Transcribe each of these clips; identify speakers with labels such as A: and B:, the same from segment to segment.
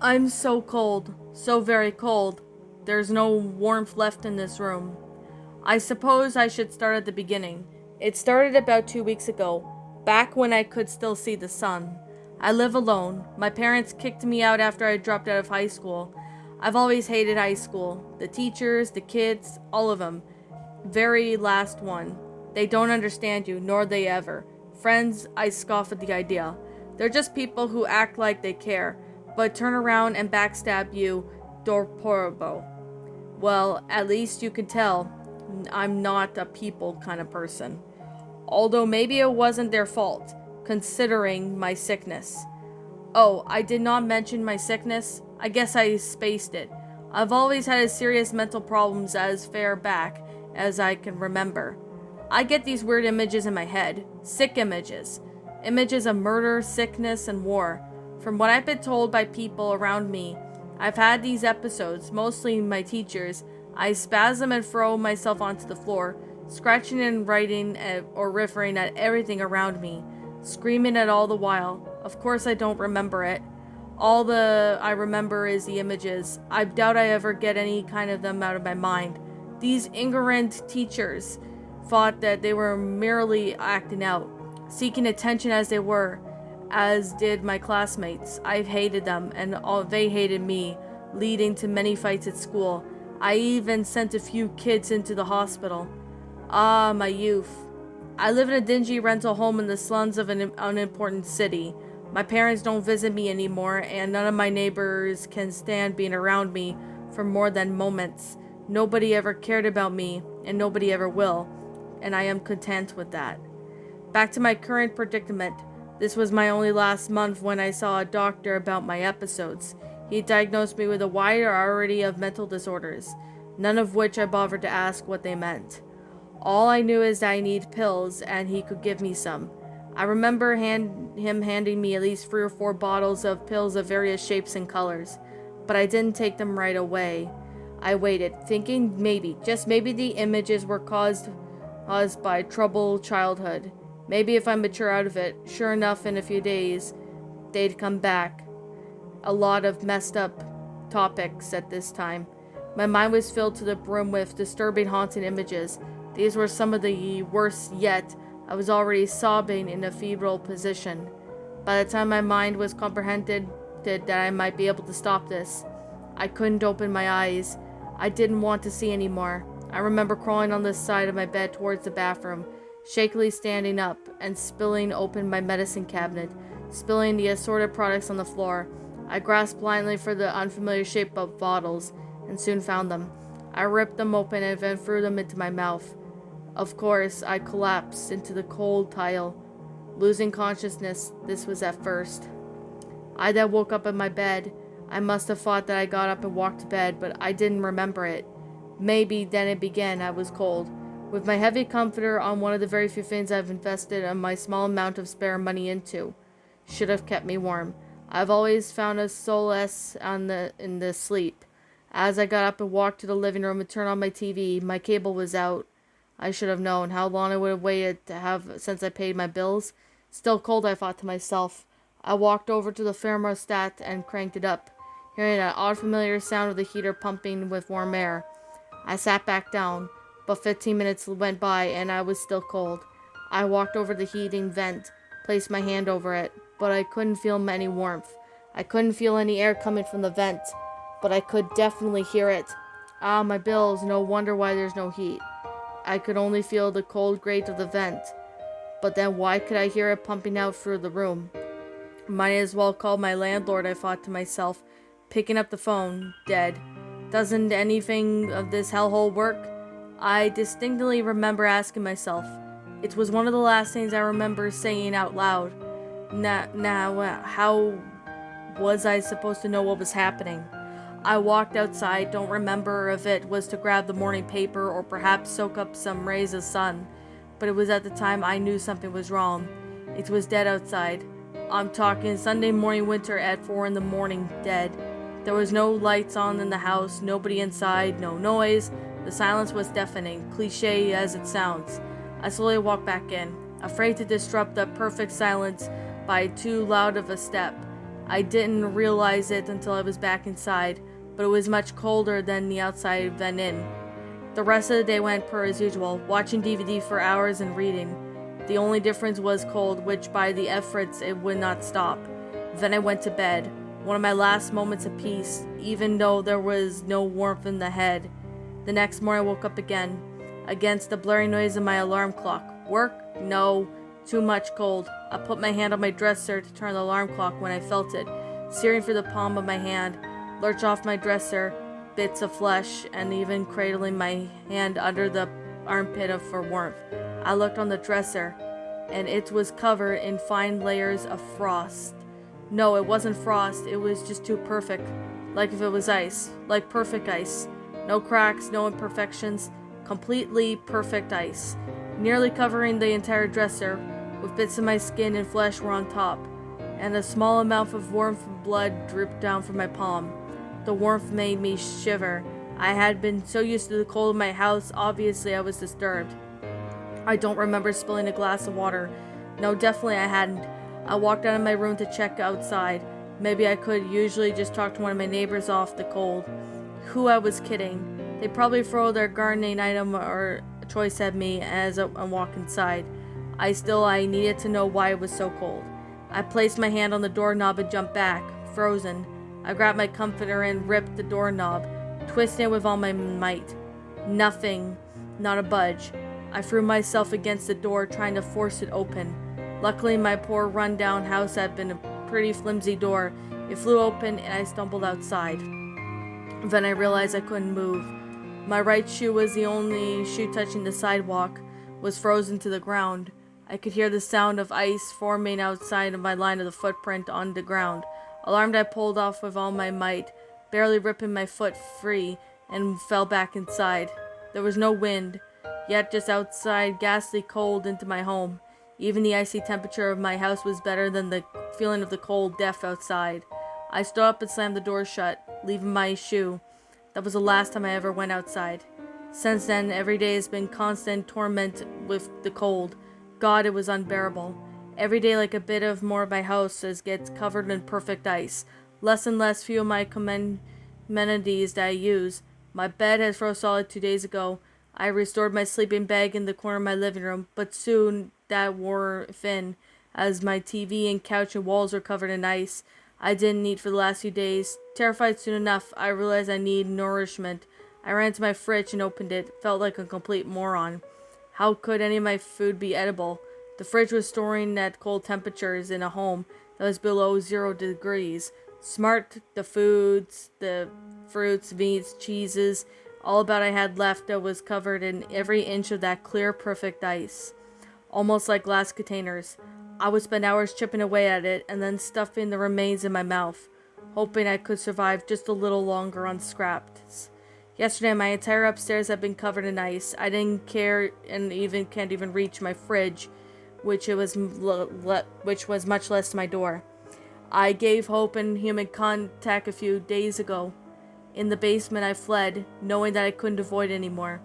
A: I'm so cold, so very cold. There's no warmth left in this room. I suppose I should start at the beginning. It started about 2 weeks ago, back when I could still see the sun. I live alone. My parents kicked me out after I dropped out of high school. I've always hated high school. The teachers, the kids, all of them. Very last one. They don't understand you, nor they ever. Friends, I scoff at the idea. They're just people who act like they care, but turn around and backstab you, dorporbo. Well, at least you can tell I'm not a people kind of person. Although maybe it wasn't their fault, considering my sickness. Oh, I did not mention my sickness. I guess I spaced it. I've always had as serious mental problems as far back as I can remember. I get these weird images in my head. Sick images. Images of murder, sickness, and war. From what I've been told by people around me, I've had these episodes, mostly my teachers. I spasm and throw myself onto the floor, scratching and writing or riffing at everything around me, screaming at all the while. Of course I don't remember it. All I remember is the images. I doubt I ever get any kind of them out of my mind. These ignorant teachers thought that they were merely acting out, seeking attention as did my classmates. I hated them, and they hated me, leading to many fights at school. I even sent a few kids into the hospital. Ah, my youth. I live in a dingy rental home in the slums of an unimportant city. My parents don't visit me anymore, and none of my neighbors can stand being around me for more than moments. Nobody ever cared about me, and nobody ever will, and I am content with that. Back to my current predicament. This was my only last month when I saw a doctor about my episodes. He diagnosed me with a wide variety of mental disorders, none of which I bothered to ask what they meant. All I knew is that I need pills, and he could give me some. I remember him handing me at least 3 or 4 bottles of pills of various shapes and colors, but I didn't take them right away. I waited, thinking maybe, just maybe, the images were caused by troubled childhood. Maybe if I mature out of it. Sure enough, in a few days, they'd come back. A lot of messed up topics at this time. My mind was filled to the brim with disturbing, haunting images. These were some of the worst yet. I was already sobbing in a febrile position. By the time my mind was comprehended that I might be able to stop this, I couldn't open my eyes. I didn't want to see anymore. I remember crawling on the side of my bed towards the bathroom, shakily standing up and spilling open my medicine cabinet, spilling the assorted products on the floor. I grasped blindly for the unfamiliar shape of bottles and soon found them. I ripped them open and then threw them into my mouth. Of course, I collapsed into the cold tile, losing consciousness. This was at first. I then woke up in my bed. I must have thought that I got up and walked to bed, but I didn't remember it. Maybe then it began. I was cold. With my heavy comforter on, one of the very few things I've invested my small amount of spare money into, should have kept me warm. I've always found a solace in the sleep. As I got up and walked to the living room and turned on my TV, my cable was out. I should have known how long I would have waited to have since I paid my bills. Still cold, I thought to myself. I walked over to the thermostat and cranked it up, hearing that odd familiar sound of the heater pumping with warm air. I sat back down, but 15 minutes went by and I was still cold. I walked over the heating vent, placed my hand over it, but I couldn't feel any warmth. I couldn't feel any air coming from the vent, but I could definitely hear it. Ah, my bills, no wonder why there's no heat. I could only feel the cold grate of the vent, but then why could I hear it pumping out through the room? Might as well call my landlord, I thought to myself, picking up the phone. Dead. Doesn't anything of this hellhole work? I distinctly remember asking myself. It was one of the last things I remember saying out loud. How was I supposed to know what was happening? I walked outside. Don't remember if it was to grab the morning paper or perhaps soak up some rays of sun, but it was at the time I knew something was wrong. It was dead outside. I'm talking Sunday morning winter at 4 in the morning, dead. There was no lights on in the house, nobody inside, no noise. The silence was deafening, cliché as it sounds. I slowly walked back in, afraid to disrupt the perfect silence by too loud of a step. I didn't realize it until I was back inside, but it was much colder than the outside than in. The rest of the day went per as usual, watching DVD for hours and reading. The only difference was cold, which by the efforts it would not stop. Then I went to bed, one of my last moments of peace, even though there was no warmth in the head. The next morning I woke up again, against the blurry noise of my alarm clock. Work? No. Too much cold. I put my hand on my dresser to turn the alarm clock when I felt it, searing through the palm of my hand, lurch off my dresser, bits of flesh, and even cradling my hand under the armpit for warmth. I looked on the dresser, and it was covered in fine layers of frost. No, it wasn't frost, it was just too perfect. Like if it was ice. Like perfect ice. No cracks, no imperfections. Completely perfect ice. Nearly covering the entire dresser, with bits of my skin and flesh were on top, and a small amount of warmth and blood dripped down from my palm. The warmth made me shiver. I had been so used to the cold of my house, obviously I was disturbed. I don't remember spilling a glass of water. No, definitely I hadn't. I walked out of my room to check outside. Maybe I could usually just talk to one of my neighbors off the cold. Who I was kidding. They probably throw their gardening item or choice at me as I walk inside. I needed to know why it was so cold. I placed my hand on the doorknob and jumped back, frozen. I grabbed my comforter and ripped the doorknob, twisting it with all my might. Nothing, not a budge. I threw myself against the door, trying to force it open. Luckily, my poor run-down house had been a pretty flimsy door. It flew open and I stumbled outside. Then I realized I couldn't move. My right shoe was the only shoe touching the sidewalk, was frozen to the ground. I could hear the sound of ice forming outside of my line of the footprint on the ground. Alarmed, I pulled off with all my might, barely ripping my foot free, and fell back inside. There was no wind, yet just outside, ghastly cold into my home. Even the icy temperature of my house was better than the feeling of the cold death outside. I stood up and slammed the door shut, leaving my shoe. That was the last time I ever went outside. Since then, every day has been constant torment with the cold. God, it was unbearable. Every day, like a bit of more of my house gets covered in perfect ice. Less and less few of my amenities that I use. My bed has froze solid 2 days ago. I restored my sleeping bag in the corner of my living room, but soon that wore thin, as my TV and couch and walls were covered in ice I didn't eat for the last few days. Terrified soon enough, I realized I need nourishment. I ran to my fridge and opened it. Felt like a complete moron. How could any of my food be edible? The fridge was storing at cold temperatures in a home that was below 0 degrees. Smart, the foods, the fruits, meats, cheeses, all about I had left that was covered in every inch of that clear, perfect ice. Almost like glass containers. I would spend hours chipping away at it and then stuffing the remains in my mouth, hoping I could survive just a little longer on scraps. Yesterday, my entire upstairs had been covered in ice. I didn't care and can't even reach my fridge, which was much less to my door. I gave hope in human contact a few days ago. In the basement, I fled, knowing that I couldn't avoid anymore.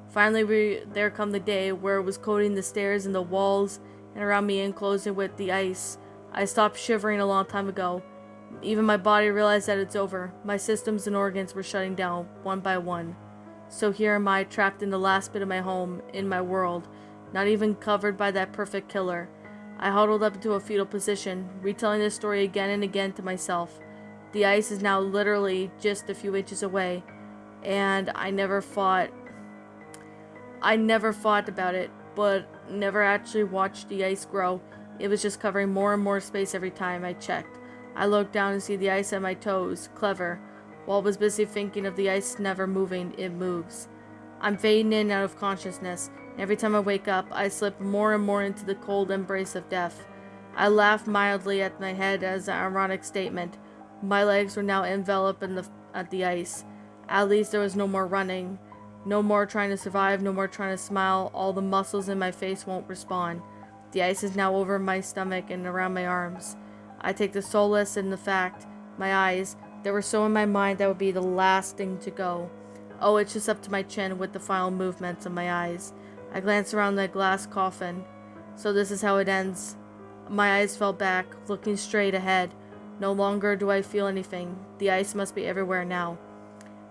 A: Finally, there come the day where it was coating the stairs and the walls and around me enclosing with the ice. I stopped shivering a long time ago. Even my body realized that it's over. My systems and organs were shutting down, one by one. So here am I, trapped in the last bit of my home, in my world, not even covered by that perfect killer. I huddled up into a fetal position, retelling this story again and again to myself. The ice is now literally just a few inches away, and I never thought about it, but never actually watched the ice grow. It was just covering more and more space every time I checked. I looked down and see the ice at my toes. Clever. While I was busy thinking of the ice never moving, it moves. I'm fading in and out of consciousness. Every time I wake up, I slip more and more into the cold embrace of death. I laughed mildly at my head as an ironic statement. My legs were now enveloped in the ice. At least there was no more running. No more trying to survive, no more trying to smile. All the muscles in my face won't respond. The ice is now over my stomach and around my arms. I take the solace in the fact, my eyes, they were so in my mind that would be the last thing to go. Oh, it's just up to my chin with the final movements of my eyes. I glance around the glass coffin. So this is how it ends. My eyes fell back, looking straight ahead. No longer do I feel anything. The ice must be everywhere now.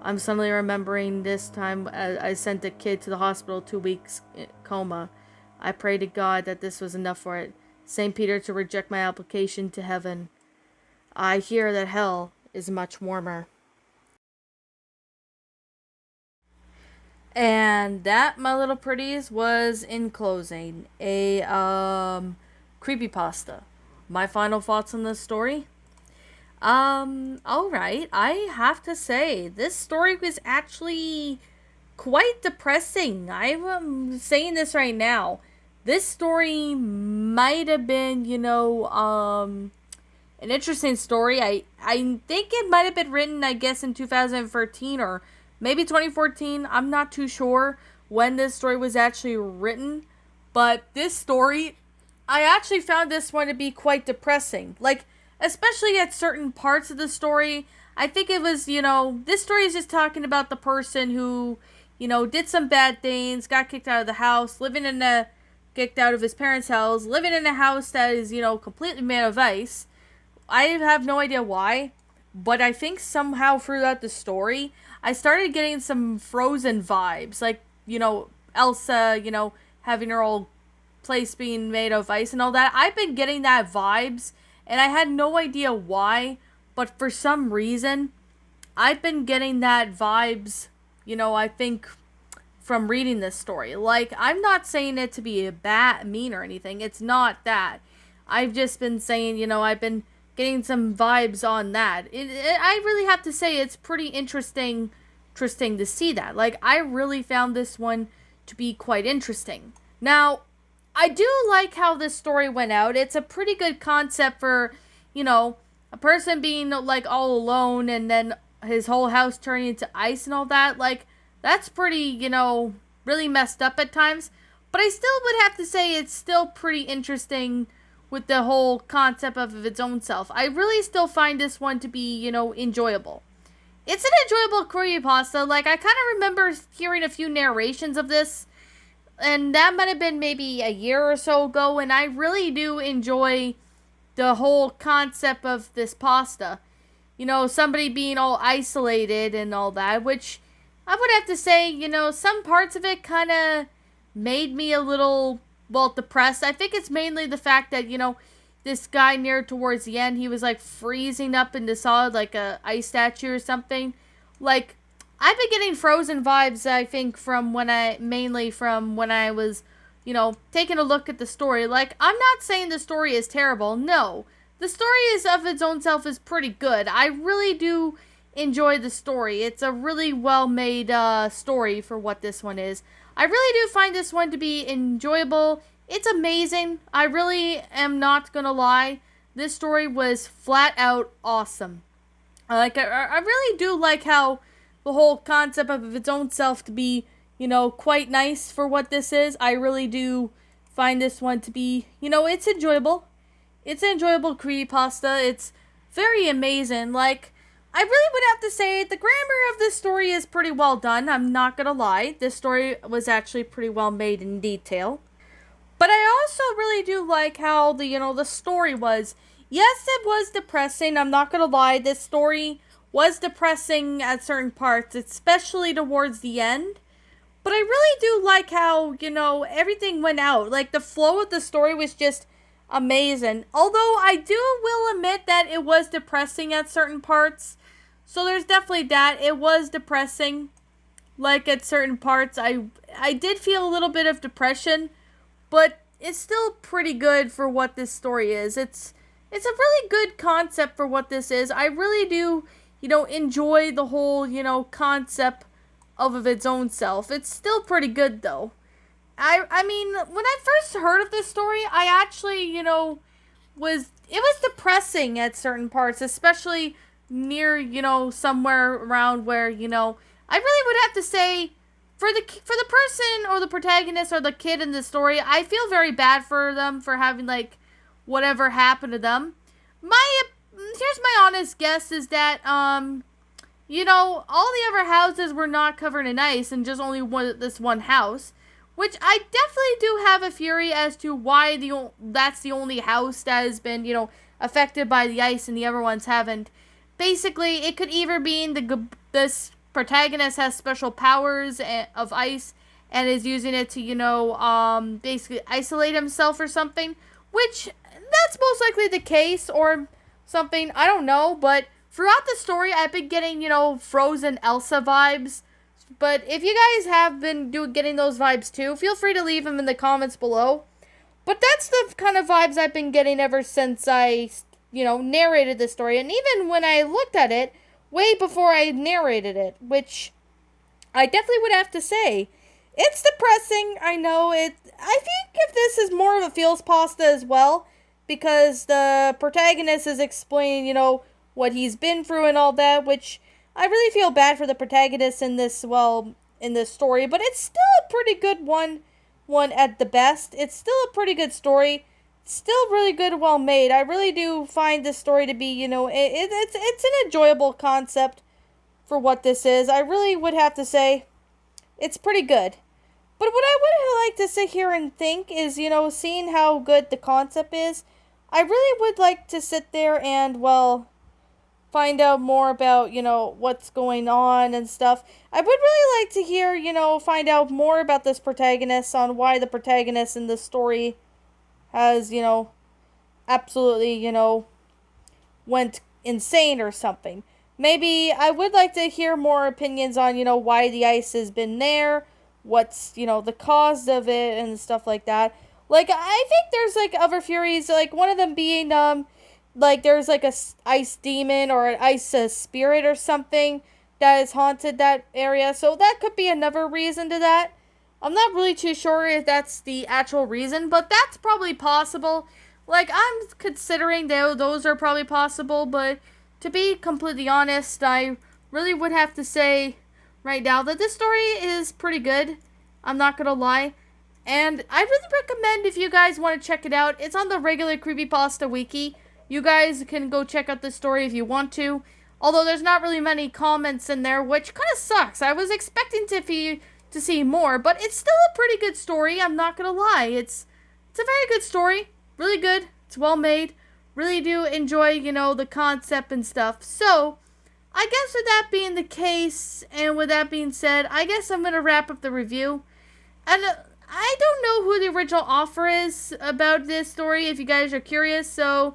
A: I'm suddenly remembering this time I sent a kid to the hospital 2 weeks in coma. I pray to God that this was enough for it. St. Peter to reject my application to heaven. I hear that hell is much warmer. And that, my little pretties, was Enclosing, a creepypasta. My final thoughts on this story? Alright, I have to say, this story was actually quite depressing. I'm saying this right now. This story might have been, an interesting story. I think it might have been written, I guess, in 2013 or maybe 2014. I'm not too sure when this story was actually written. But this story, I actually found this one to be quite depressing. Like, especially at certain parts of the story. I think it was, this story is just talking about the person who, did some bad things, got kicked out of the house, kicked out of his parents' house, living in a house that is, completely made of ice. I have no idea why, but I think somehow throughout the story, I started getting some Frozen vibes. Like, Elsa, having her old place being made of ice and all that. I've been getting that vibes, and I had no idea why, but for some reason, I've been getting that vibes, I think from reading this story. Like, I'm not saying it to be a mean or anything. It's not that. I've just been saying, I've been getting some vibes on that. I really have to say it's pretty interesting to see that. Like, I really found this one to be quite interesting. Now, I do like how this story went out. It's a pretty good concept for, a person being like all alone and then his whole house turning into ice and all that. Like, that's pretty, really messed up at times. But I still would have to say it's still pretty interesting with the whole concept of its own self. I really still find this one to be, enjoyable. It's an enjoyable creepypasta. Like, I kind of remember hearing a few narrations of this, and that might have been maybe a year or so ago, and I really do enjoy the whole concept of this pasta. Somebody being all isolated and all that, which I would have to say, some parts of it kind of made me a little, depressed. I think it's mainly the fact that, this guy near towards the end, he was like freezing up into solid like a ice statue or something. Like, I've been getting Frozen vibes, I think, mainly from when I was, taking a look at the story. Like, I'm not saying the story is terrible. No. The story of its own self is pretty good. I really do enjoy the story. It's a really well-made story for what this one is. I really do find this one to be enjoyable. It's amazing. I really am not gonna lie. This story was flat out awesome. I really do like how the whole concept of its own self to be, quite nice for what this is. I really do find this one to be, it's enjoyable. It's an enjoyable creepypasta. It's very amazing. Like, I really would have to say the grammar of this story is pretty well done. I'm not gonna lie. This story was actually pretty well made in detail. But I also really do like how the story was. Yes, it was depressing. I'm not gonna lie. This story was depressing at certain parts, especially towards the end. But I really do like how, everything went out. Like, the flow of the story was just amazing. Although I will admit that it was depressing at certain parts. So there's definitely that. It was depressing. Like, at certain parts, I did feel a little bit of depression. But it's still pretty good for what this story is. It's a really good concept for what this is. I really do, enjoy the whole, concept of its own self. It's still pretty good, though. I mean, when I first heard of this story, I actually, it was depressing at certain parts, especially near, somewhere around where, I really would have to say, for the person or the protagonist or the kid in the story, I feel very bad for them for having, like, whatever happened to them. Here's my honest guess is that, all the other houses were not covered in ice and just only this one house. Which I definitely do have a theory as to why that's the only house that has been, affected by the ice and the other ones haven't. Basically, it could either be this protagonist has special powers of ice and is using it to, basically isolate himself or something, which that's most likely the case, or something, I don't know, but throughout the story, I've been getting, Frozen Elsa vibes. But if you guys have been getting those vibes too, feel free to leave them in the comments below. But that's the kind of vibes I've been getting ever since I, narrated this story. And even when I looked at it, way before I narrated it, which I definitely would have to say, it's depressing. I know it. I think if this is more of a feels pasta as well, because the protagonist is explaining, what he's been through and all that, which I really feel bad for the protagonist in this, in this story, but it's still a pretty good one at the best. It's still a pretty good story. It's still really good, well made. I really do find this story to be, it's an enjoyable concept for what this is. I really would have to say it's pretty good. But what I would like to sit here and think is, seeing how good the concept is, I really would like to sit there and, find out more about, what's going on and stuff. I would really like to hear, find out more about this protagonist, on why the protagonist in this story has, absolutely, went insane or something. Maybe I would like to hear more opinions on, why the ice has been there, what's, the cause of it and stuff like that. Like, I think there's, other theories, one of them being, there's, a ice demon or an ice spirit or something that has haunted that area. So that could be another reason to that. I'm not really too sure if that's the actual reason, but that's probably possible. I'm considering those are probably possible, but to be completely honest, I really would have to say right now that this story is pretty good. I'm not gonna lie. And I really recommend, if you guys want to check it out, it's on the regular Creepypasta Wiki. You guys can go check out the story if you want to. Although there's not really many comments in there, which kind of sucks. I was expecting to see more, but it's still a pretty good story. I'm not gonna lie. It's a very good story. Really good. It's well made. Really do enjoy, the concept and stuff. So, I guess with that being the case, and with that being said, I guess I'm gonna wrap up the review. And I don't know who the original author is about this story, if you guys are curious, so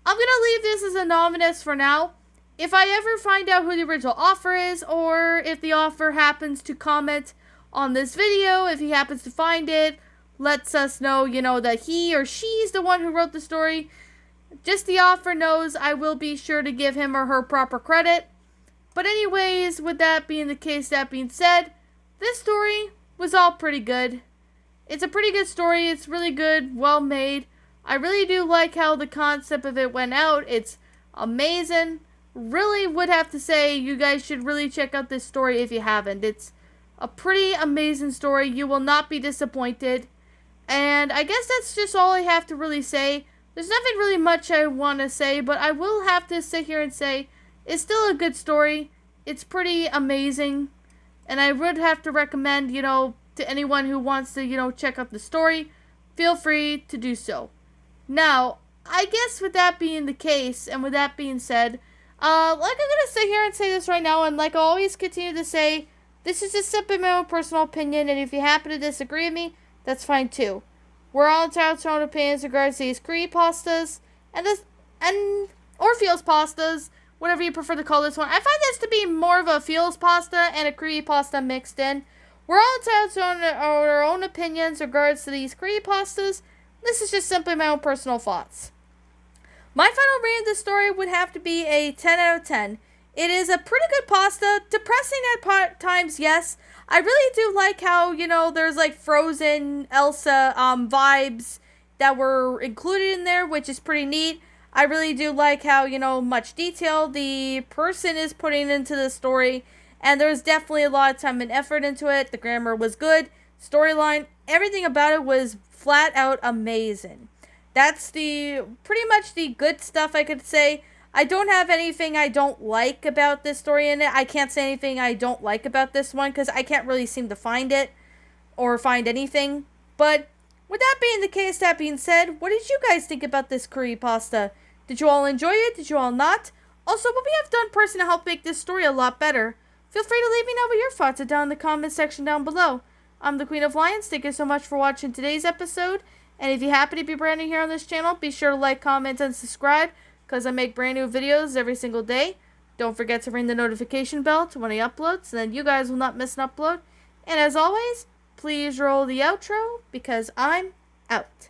A: I'm gonna leave this as anonymous for now. If I ever find out who the original author is, or if the author happens to comment on this video, if he happens to find it, lets us know, that he or she's the one who wrote the story, just the author knows, I will be sure to give him or her proper credit. But anyways, with that being the case, that being said, this story was all pretty good. It's a pretty good story. It's really good, well made. I really do like how the concept of it went out. It's amazing. Really would have to say you guys should really check out this story if you haven't. It's a pretty amazing story. You will not be disappointed. And I guess that's just all I have to really say. There's nothing really much I want to say, but I will have to sit here and say it's still a good story. It's pretty amazing. And I would have to recommend, to anyone who wants to, check out the story, feel free to do so. Now, I guess with that being the case, and with that being said, I'm going to sit here and say this right now, and like I always continue to say, this is just simply my own personal opinion, and if you happen to disagree with me, that's fine too. We're all entitled to our own opinions in regards to these creepypastas, or feels pastas, whatever you prefer to call this one. I find this to be more of a feels pasta and a creepypasta mixed in. We're all entitled to our own opinions in regards to these creepypastas. This is just simply my own personal thoughts. My final rating of this story would have to be a 10 out of 10. It is a pretty good pasta. Depressing at times, yes. I really do like how, there's Frozen Elsa vibes that were included in there, which is pretty neat. I really do like how, much detail the person is putting into the story. And there's definitely a lot of time and effort into it. The grammar was good. Storyline, everything about it was flat out amazing. That's pretty much the good stuff I could say. I don't have anything I don't like about this story in it. I can't say anything I don't like about this one because I can't really seem to find it or find anything. But with that being the case, that being said, what did you guys think about this creepypasta? Did you all enjoy it? Did you all not? Also, what we have done person to help make this story a lot better? Feel free to leave me know what your thoughts are down in the comments section down below. I'm the Queen of Lions. Thank you so much for watching today's episode. And if you happen to be brand new here on this channel, be sure to like, comment, and subscribe, because I make brand new videos every single day. Don't forget to ring the notification bell to when I upload, so then you guys will not miss an upload. And as always, please roll the outro, because I'm out.